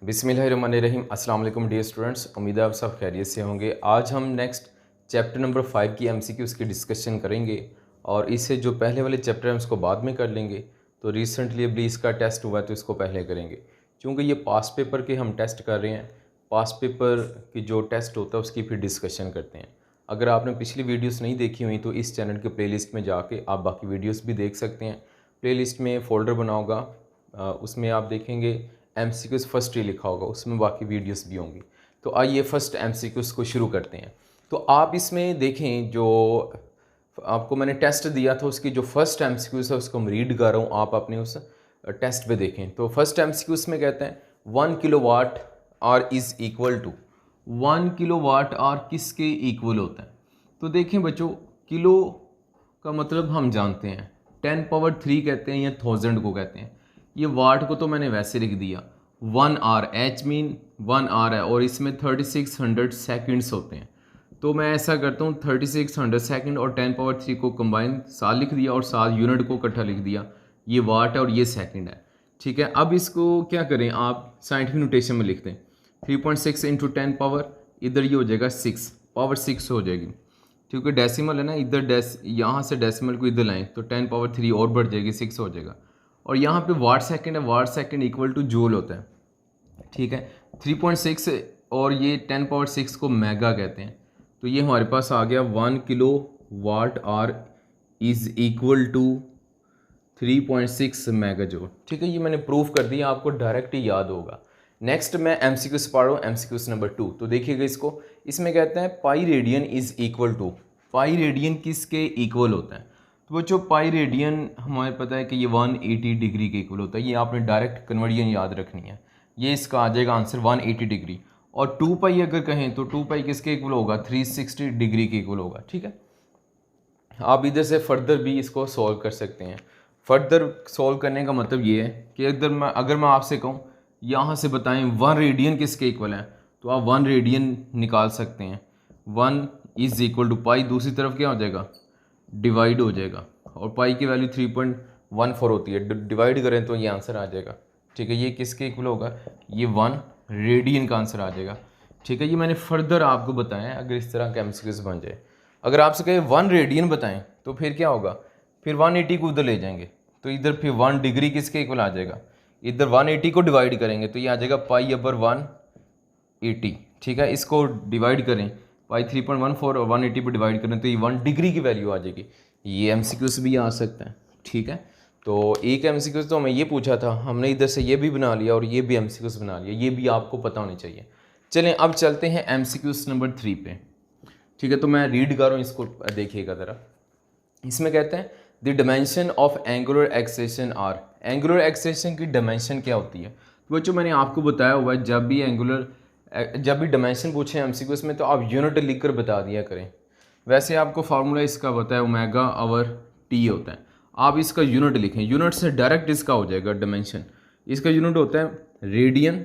बिस्मिल्लाहिर्रहमानिर्रहीम। अस्सलाम वालेकुम डियर स्टूडेंट्स, उम्मीद है आप सब खैरियत से होंगे। आज हम नेक्स्ट चैप्टर नंबर 5 की एमसीक्यूज़ की डिस्कशन करेंगे और इससे जो पहले वाले चैप्टर हैं उसको बाद में कर लेंगे। तो रिसेंटली अभी इसका टेस्ट हुआ है तो इसको पहले करेंगे, क्योंकि ये पास्ट पेपर के हम टेस्ट कर रहे हैं। पास्ट पेपर की जो टेस्ट होता है उसकी फिर डिस्कशन करते हैं। अगर आपने पिछली वीडियोस नहीं देखी हुई तो इस चैनल के प्लेलिस्ट में जाके आप बाकी वीडियोस भी देख सकते हैं। प्लेलिस्ट में फ़ोल्डर बना होगा, उसमें आप देखेंगे एमसीक्यूज़ फर्स्ट ही लिखा होगा, उसमें बाकी वीडियोस भी होंगी। तो आइए फर्स्ट एमसीक्यूज़ को शुरू करते हैं। तो आप इसमें देखें, जो आपको मैंने टेस्ट दिया था उसकी जो फर्स्ट एमसीक्यूज़ है उसको मैं रीड कर रहा हूँ, आप अपने उस टेस्ट पे देखें। तो फर्स्ट एमसीक्यूज़ में कहते हैं 1 kilowatt hour is equal to 1 kilowatt hour किसके इक्वल होता है। तो देखें बच्चों, किलो का मतलब हम जानते हैं 10 पावर 3 कहते हैं या 1000 को कहते हैं। ये वाट को तो मैंने वैसे लिख दिया 1 आर, एच मीन 1 आर है और इसमें 3600 सेकंड्स होते हैं। तो मैं ऐसा करता हूँ 3600 सेकंड और 10 पावर 3 को कंबाइन साथ लिख दिया और साथ यूनिट को इकट्ठा लिख दिया। ये वाट है और ये सेकंड है, ठीक है। अब इसको क्या करें, आप साइंटिफिक नोटेशन में लिखते हैं 3.6 इंटू 10 पावर, इधर ये हो जाएगा 6 पावर 6 हो जाएगी, क्योंकि डेसिमल है ना, इधर यहाँ से डेसिमल को इधर लाएं तो 10 पावर 3 और बढ़ जाएगी, 6 हो जाएगा। और यहाँ पे वाट सेकंड है, watt second equal two joule होता है, ठीक है। 3.6 और ये 10 पावर 6 को मेगा कहते हैं। तो ये हमारे पास आ गया 1 kilo watt hour is equal to 3.6 mega joule, ठीक है। ये मैंने प्रूव कर दिया, आपको डायरेक्ट ही याद होगा। नेक्स्ट मैं एमसीक्यूज़ पढ़ रहा हूँ, एमसीक्यूज़ नंबर 2। तो देखिएगा इसको, इसमें कहते हैं pi radian is equal to, pi radian किसके इक्वल होता है। तो बच्चों पाई रेडियन हमें पता है कि ये 180 डिग्री के इक्वल होता है। ये आपने डायरेक्ट कन्वर्जन याद रखनी है, ये इसका आ जाएगा आंसर 180 डिग्री। और 2 पाई अगर कहें तो 2 पाई किसके इक्वल होगा, 360 डिग्री के इक्वल होगा, ठीक है। आप इधर से फर्दर भी इसको सॉल्व कर सकते हैं। फर्दर सॉल्व करने का मतलब ये है कि अगर मैं आपसे कहूँ यहाँ से बताएं 1 रेडियन किसके इक्वल है, तो आप 1 रेडियन निकाल सकते हैं। 1 इज़ इक्वल टू पाई, दूसरी तरफ क्या हो जाएगा, डिवाइड हो जाएगा, और पाई की वैल्यू 3.14 होती है, डिवाइड करें तो ये आंसर आ जाएगा, ठीक है। ये किसके इक्वल होगा, ये 1 रेडियन का आंसर आ जाएगा, ठीक है। ये मैंने फर्दर आपको बताया है, अगर इस तरह का एमसीक्यूज़ बन जाए। अगर आपसे कहे 1 रेडियन बताएं तो फिर क्या होगा, फिर 180 को उधर ले जाएंगे तो इधर फिर 1 डिग्री किसके इक्वल आ जाएगा, इधर 180 को डिवाइड करेंगे तो ये आ जाएगा पाई अपर 180, ठीक है। इसको डिवाइड करें पाई 3.14 और 180 पर डिवाइड करें तो ये 1 डिग्री की वैल्यू आ जाएगी। ये एमसीक्यूज़ भी आ सकता है, ठीक है। तो एक एमसीक्यूज़ तो हमें ये पूछा था, हमने इधर से ये भी बना लिया और ये भी एमसीक्यूज़ बना लिया, ये भी आपको पता होनी चाहिए। चलें अब चलते हैं एमसीक्यूज़ नंबर 3 पे, ठीक है। तो मैं रीड कर रहा हूँ, इसको देखिएगा ज़रा। इसमें कहते हैं the dimension of angular acceleration are, angular acceleration की डायमेंशन क्या होती है। तो बच्चों मैंने आपको बताया हुआ है, जब भी डायमेंशन पूछें एमसीक्यूज़ में तो आप यूनिट लिख कर बता दिया करें। वैसे आपको फार्मूला इसका बताया ओमेगा आवर टी होता है, आप इसका यूनिट लिखें, यूनिट से डायरेक्ट इसका हो जाएगा डायमेंशन। इसका यूनिट होता है रेडियन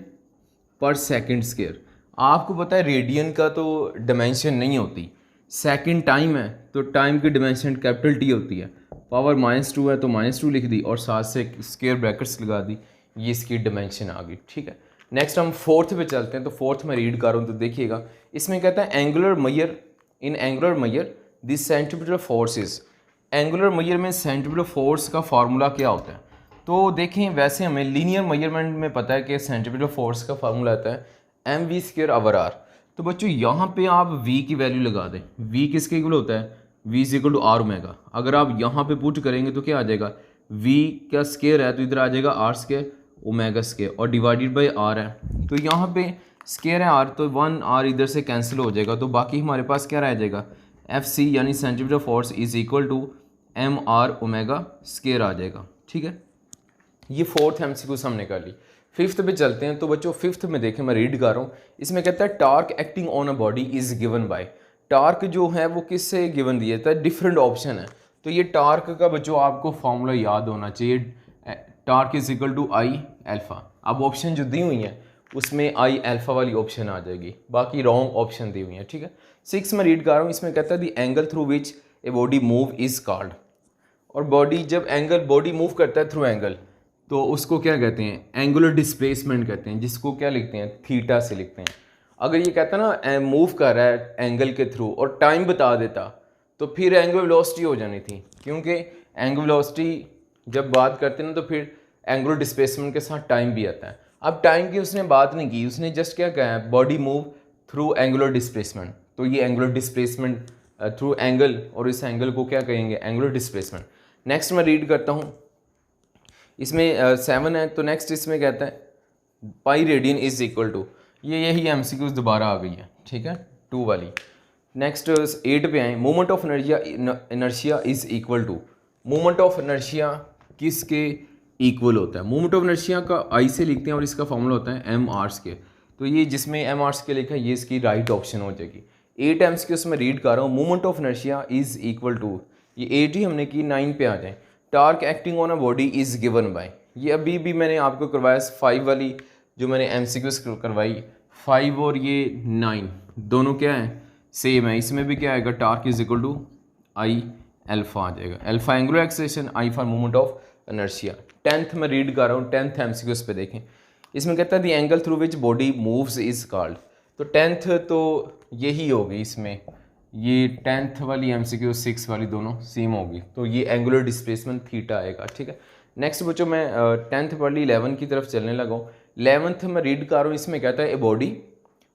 पर सेकंड स्क्वायर। आपको पता है रेडियन का तो डायमेंशन नहीं होती, सेकंड टाइम है तो टाइम की डायमेंशन कैपिटल टी होती है। पावर -2 है तो -2 लिख दी और साथ से स्क्वायर ब्रैकेट्स लगा दी, ये इसकी डायमेंशन आ गई, ठीक है। नेक्स्ट हम फोर्थ पे चलते हैं। तो फोर्थ में रीड कर रहा हूँ, तो देखिएगा इसमें कहता है एंगुलर मैयर, इन एंगुलर मैयर द सेंट्रीपिटल फोर्सेस, एंगुलर मैयर में सेंट्रीपिटल फोर्स का फार्मूला क्या होता है। तो देखें वैसे हमें लीनियर मेजरमेंट में पता है कि सेंट्रीपिटल फोर्स का फार्मूला आता है mv² ओवर आर। तो बच्चों यहाँ पे आप v की वैल्यू लगा दें, v किसके इक्वल होता है, v is equal to r omega. अगर आप यहाँ पे पुट करेंगे तो क्या आ जाएगा, v का स्क्वायर है तो इधर आ जाएगा आर स्क्वायर ओमेगा स्क्वायर और डिवाइडेड बाई आर है, तो यहाँ पे स्क्वायर है आर तो 1 आर इधर से कैंसिल हो जाएगा, तो बाकी हमारे पास क्या रह जाएगा एफ सी यानी centripetal force is equal to M R omega square आ जाएगा, ठीक है। ये फोर्थ एमसीक्यूज़ हमने कर ली। फिफ्थ पे चलते हैं। तो बच्चों फिफ्थ में देखें, मैं रीड कर रहा हूँ, इसमें कहता है torque acting on a body is given bye, torque जो है वो किससे गिवन दिया था, डिफरेंट ऑप्शन है। तो ये टार्क का बच्चों आपको फॉर्मूला याद होना चाहिए, torque is equal to I alpha. अब ऑप्शन जो दी हुई हैं उसमें आई एल्फा वाली ऑप्शन आ जाएगी, बाकी रॉन्ग ऑप्शन दी हुई है, ठीक है। 6 में रीड कर रहा हूँ, इसमें कहता है the angle through which a body move is called, और बॉडी जब एंगल बॉडी मूव करता है थ्रू एंगल, तो उसको क्या कहते हैं, एंगुलर डिस्प्लेसमेंट कहते हैं, जिसको क्या लिखते हैं, थीटा से लिखते हैं। अगर ये कहता ना मूव कर रहा है एंगल के थ्रू और टाइम बता देता तो फिर एंगुलर वेलोसिटी हो जानी थी, क्योंकि एंगुलर वेलोसिटी जब बात करते हैं ना तो फिर एंगुलर डिस्प्लेसमेंट के साथ टाइम भी आता है। अब टाइम की उसने बात नहीं की, उसने जस्ट क्या कहा है, body move through angular displacement. तो ये एंगुलर डिस्प्लेसमेंट थ्रू एंगल, और इस एंगल को क्या कहेंगे, एंगुलर डिस्प्लेसमेंट। नेक्स्ट मैं रीड करता हूँ, इसमें 7 है। तो नेक्स्ट इसमें कहता है pi radian is equal to, ये यही एमसीक्यूज दोबारा आ गई है, ठीक है, 2 वाली। नेक्स्ट 8 पे आए, moment of inertia is equal to, moment of inertia किसके इक्वल होता है। मोमेंट ऑफ इनर्शिया का आई से लिखते हैं और इसका फॉर्मूला होता है एम आर स्क्वायर। तो ये जिसमें एम आर स्क्वायर लिखा है ये इसकी राइट ऑप्शन हो जाएगी। 8 एमसीक्यूज में रीड कर रहा हूँ, moment of inertia is equal to, ये 8 ही हमने की, 9 पे आ जाए। Torque acting on a body is given by, ये अभी भी मैंने आपको करवाया 5 वाली जो मैंने एमसीक्यूज करवाई, 5 और ये 9 दोनों क्या है, सेम है। इसमें भी क्या आएगा, torque is equal to I alpha आ जाएगा, alpha angular acceleration, I for moment of inertia. 10th में रीड कर रहा हूँ, 10th एमसीक्यूज पे देखें, इसमें कहता है the angle through which body moves is called. तो 10th तो यही होगी, इसमें ये 10th वाली एमसीक्यू 6 वाली दोनों सेम होगी, तो ये एंगुलर डिस्प्लेसमेंट थीटा आएगा, ठीक है। नेक्स्ट बच्चों मैं 10th पढ़ ली, 11 की तरफ चलने लगा हूँ। 11th में रीड कर रहा हूँ, इसमें कहता है a body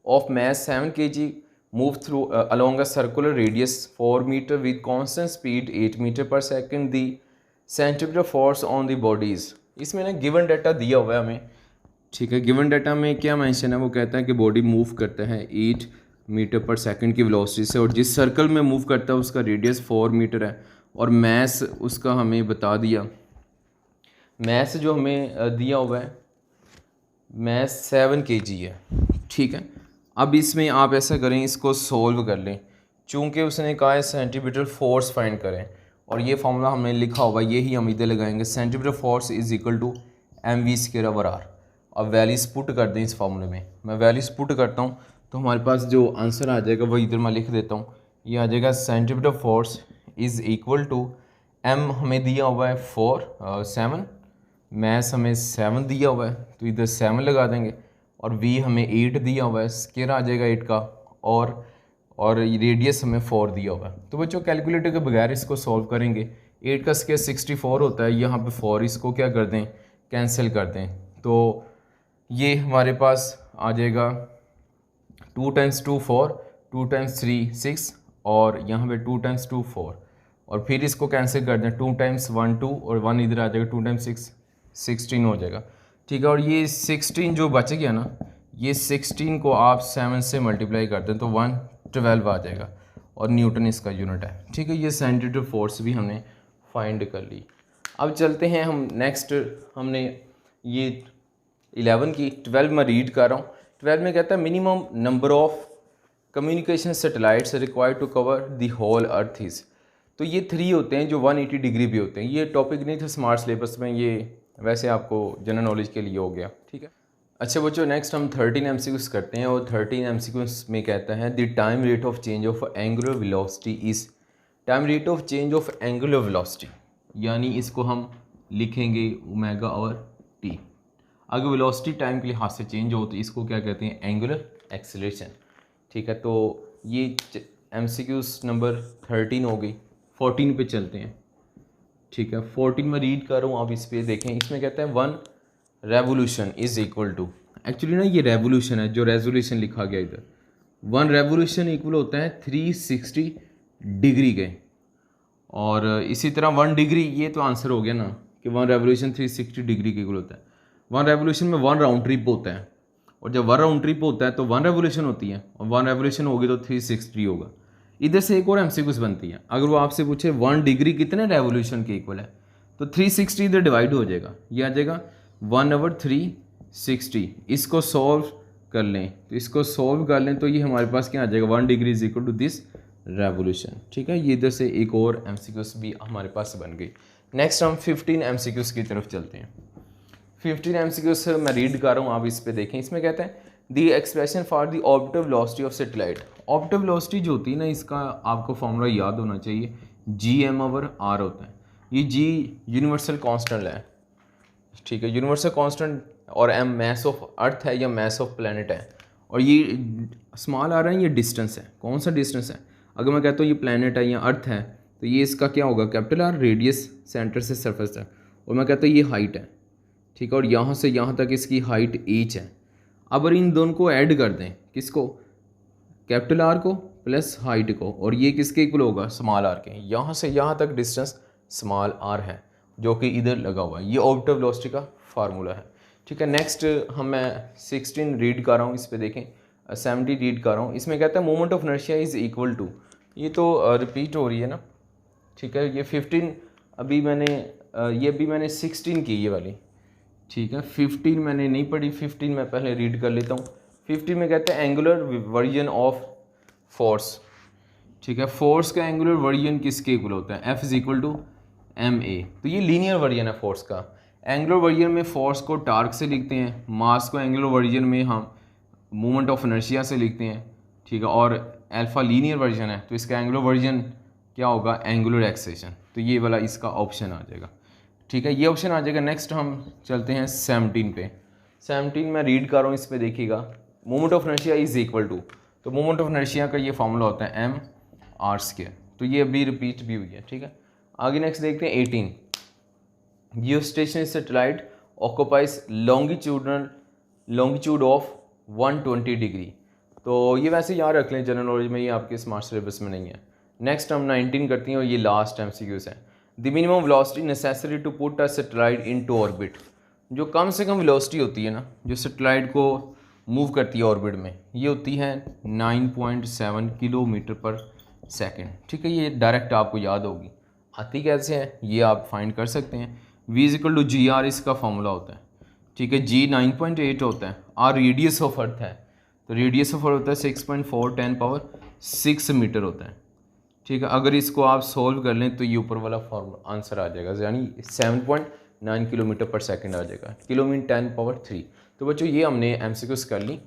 of mass 7 kg move through along a circular radius 4 metre with constant speed 8 metre per second, the centimetre force on the bodies. इसमें ना गिवन डाटा दिया हुआ है हमें, ठीक है। गिवन डाटा में क्या मेंशन है, वो कहता है कि बॉडी मूव करता है 8 मीटर पर सेकंड की वेलोसिटी से, और जिस सर्कल में मूव करता है उसका रेडियस 4 मीटर है, और मैस उसका हमें बता दिया, मैस जो हमें दिया हुआ है मैस 7 kg है, ठीक है। अब इसमें आप ऐसा करें, इसको सोल्व कर लें, चूँकि उसने कहा है सेंटीमीटर फोर्स फाइंड करें, और ये फार्मूला हमने लिखा होगा, यही हम इधर लगाएंगे, centimetre force is equal to mv²/r। अब वैल्यूज पुट कर दें इस फार्मूले में, मैं वैल्यूज पुट करता हूँ तो हमारे पास जो आंसर आ जाएगा वो इधर मैं लिख देता हूँ, ये आ जाएगा centimetre force is equal to m हमें दिया हुआ है 7, मैस हमें 7 दिया हुआ है तो इधर 7 लगा देंगे, और v हमें 8 दिया हुआ है, स्क्वायर आ जाएगा 8 का, और रेडियस हमें 4 दिया हुआ है। तो बच्चों कैलकुलेटर के बगैर इसको सॉल्व करेंगे, 8 का स्क्वायर 64 होता है, यहाँ पे 4, इसको क्या कर दें, कैंसिल कर दें, तो ये हमारे पास आ जाएगा 2 × 2 4, 2 × 3 6, और यहाँ पे 2 × 2 4, और फिर इसको कैंसिल कर दें, 2 × 1 2, और 1 इधर आ जाएगा, 2 × 6 16 हो जाएगा, ठीक है। और ये 16 जो बच गया ना, ये 16 को आप 7 से मल्टीप्लाई कर दें तो 112 आ जाएगा, और न्यूटन इसका यूनिट है, ठीक है। ये सेंटीमीटर फोर्स भी हमने फाइंड कर ली। अब चलते हैं हम नेक्स्ट, हमने ये 11 की, 12 में रीड कर रहा हूँ। 12 में कहता है minimum number of communication satellites required to cover the whole earth is. तो ये 3 होते हैं जो 180 डिग्री भी होते हैं। ये टॉपिक नहीं था स्मार्ट सिलेबस में, ये वैसे आपको जनरल नॉलेज के लिए हो गया, ठीक है। अच्छा बच्चों नेक्स्ट हम 13 एमसीक्यूज करते हैं, और 13 एमसीक्यूज में कहता है the time rate of change of angular velocity is, time rate of change of angular velocity, यानी इसको हम लिखेंगे ओमेगा और टी। अगर वेलोसिटी टाइम के लिहाज से चेंज हो तो इसको क्या कहते हैं, एंगुलर एक्सेलरेशन, ठीक है। तो ये एमसीक्यूज नंबर 13 हो गई। 14 पे चलते हैं, ठीक है। 14 में रीड कर रहा हूँ, आप इस पे देखें, इसमें कहता है 1 revolution is equal to, actually ना ये रेवोल्यूशन है जो रेजोल्यूशन लिखा गया इधर, 1 रेवोल्यूशन इक्वल होता है 360 डिग्री के, और इसी तरह 1 डिग्री, ये तो आंसर हो गया ना कि 1 रेवोल्यूशन 360 डिग्री के इक्वल होता है। 1 रेवोल्यूशन में 1 राउंड ट्रिप होता है, और जब 1 राउंड ट्रिप होता है तो 1 रेवोल्यूशन होती है, और 1 रेवोल्यूशन होगी तो 360 होगा। इधर से एक और एमसीक्यूज बनती है, अगर वो आपसे पूछे 1 डिग्री कितने रेवोल्यूशन के इक्वल है, तो 360 इधर डिवाइड हो जाएगा, ये आ जाएगा 1/360। इसको सॉल्व कर लें, तो इसको सॉल्व कर लें तो ये हमारे पास क्या आ जाएगा, 1 degree is equal to this revolution, ठीक है। ये इधर से एक और एमसीक्यूज भी हमारे पास बन गई। नेक्स्ट हम 15 एमसीक्यूज की तरफ चलते हैं। 15 एमसीक्यूज मैं रीड कर रहा हूँ, आप इस पे देखें। इसमें कहते हैं the expression for the orbital velocity of satellite. Orbital velocity जो होती है ना, इसका आपको फॉर्मूला याद होना चाहिए, Gm/r होता है। ये G यूनिवर्सल कांस्टेंट है, ठीक है, यूनिवर्सल कांस्टेंट और m मैस ऑफ अर्थ है या मैस ऑफ प्लैनेट है, और ये स्मॉल आ रहा है, ये डिस्टेंस है। कौन सा डिस्टेंस है? अगर मैं कहता हूँ ये प्लैनेट है या अर्थ है तो ये इसका क्या होगा, कैपिटल आर, रेडियस सेंटर से सरफेस तक, और मैं कहता हूँ ये हाइट है, ठीक है, और यहाँ से यहाँ तक इसकी हाइट h है। अब अगर इन दोनों को ऐड कर दें, किसको, कैपिटल आर को प्लस हाइट को, और ये किसके इक्वल होगा, स्मॉल आर के। यहाँ से यहाँ तक डिस्टेंस स्मॉल आर है जो कि इधर लगा हुआ है। ये ऑर्बिटल वेलोसिटी का फार्मूला है, ठीक है। नेक्स्ट मैं 16 रीड कर रहा हूँ, इस पर देखें, 70 रीड कर रहा हूँ। इसमें कहता है moment of inertia is equal to, ये तो रिपीट हो रही है ना, ठीक है। ये 15 अभी मैंने ये अभी मैंने 16 की ये वाली, ठीक है। 15 मैंने नहीं पढ़ी, 15 मैं पहले रीड कर लेता हूँ। 15 में कहते हैं एंगुलर वर्जन ऑफ फोर्स, ठीक है। फोर्स का एंगुलर वर्जन किसके इक्वल होता है, F is equal to ma। तो ये लीनियर वर्जन है फोर्स का। एंगुलर वर्जन में फोर्स को टार्क से लिखते हैं, मास को एंगुलर वर्जन में हम मोमेंट ऑफ इनर्शिया से लिखते हैं, ठीक है। और अल्फा लीनियर वर्जन है तो इसका एंगुलर वर्जन क्या होगा, एंगुलर एक्सेलेरेशन। तो ये वाला इसका ऑप्शन आ जाएगा, ठीक है, ये ऑप्शन आ जाएगा। नेक्स्ट हम चलते हैं 17 पे। 17 मैं रीड कर रहा हूँ, इस पर देखिएगा, moment of inertia is equal to, तो मोमेंट ऑफ इनर्शिया का ये फॉर्मूला होता है mr²। तो ये अभी रिपीट भी हुई है, ठीक है। आगे नेक्स्ट देखते हैं 18। Geostationary satellite occupies longitude of 120 degree. तो ये वैसे याद रख लें जनरल नॉलेज में, ये आपके स्मार्ट सिलेबस में नहीं है। नेक्स्ट हम 19 करती हैं और ये लास्ट MCQs है। The minimum velocity necessary to put a satellite into orbit. जो कम से कम वेलोसिटी होती है ना, जो सैटेलाइट को मूव करती है ऑर्बिट में, ये होती है 9.7 किलोमीटर पर सेकेंड, ठीक है। ये डायरेक्ट आपको याद होगी, आती कैसे है ये आप फाइंड कर सकते हैं। v is equal to G R इसका फॉर्मूला होता है, ठीक है। g 9.8 होता है, r रेडियस ऑफ अर्थ है, तो रेडियस ऑफ अर्थ होता है 6.4 10⁻6 मीटर होता है, ठीक है। अगर इसको आप सोल्व कर लें तो ये ऊपर वाला फॉर्मूला आंसर आ जाएगा, यानी 7.9 किलोमीटर पर सेकेंड आ जाएगा, किलोमीटर 10⁻3। तो बच्चों ये हमने MCQs कर ली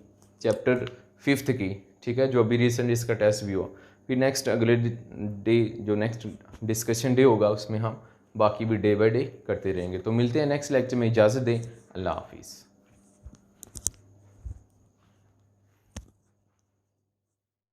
चैप्टर 5th की, ठीक है, जो अभी रिसेंट इसका टेस्ट भी हुआ। फिर नेक्स्ट अगले डे जो नेक्स्ट डिस्कशन डे होगा उसमें हम बाकी भी डे बाय डे करते रहेंगे। तो मिलते हैं नेक्स्ट लेक्चर में, इजाज़त दें, अल्लाह हाफिज़।